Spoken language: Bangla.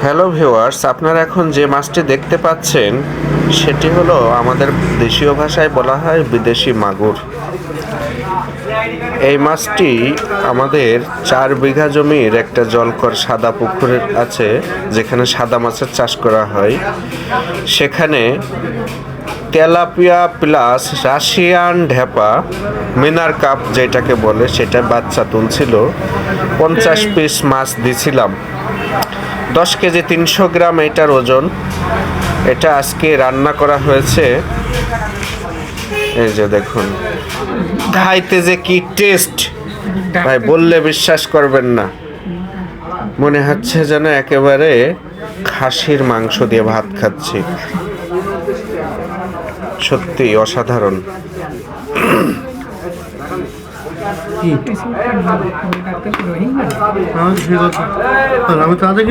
হ্যালো ভিউয়ার্স, আপনারা এখন যে মাছটি দেখতে পাচ্ছেন সেটি হলো আমাদের দেশীয় ভাষায় বলা হয় বিদেশি মাগুর। এই মাছটি আমাদের 4 বিঘা জমির একটা জলকর সাদা পুকুরের আছে, যেখানে সাদা মাছের চাষ করা হয়। সেখানে তেলাপিয়া প্লাস রাশিয়ান ঢেপা মিনার কাপ যেটাকে বলে, সেটা বাচ্চা তুলছিল। 50 পিস মাছ দিছিলাম। 10 কেজি 300 গ্রাম এটার ওজন। এটা আজকে রান্না করা হয়েছে। এই যে দেখুন, খাইতে যে কি টেস্ট ভাই, বললে বিশ্বাস করবেন না। মনে হচ্ছে যেন একেবারে খাসির মাংস দিয়ে ভাত খাচ্ছি। সত্যি অসাধারণ। আমি তাদের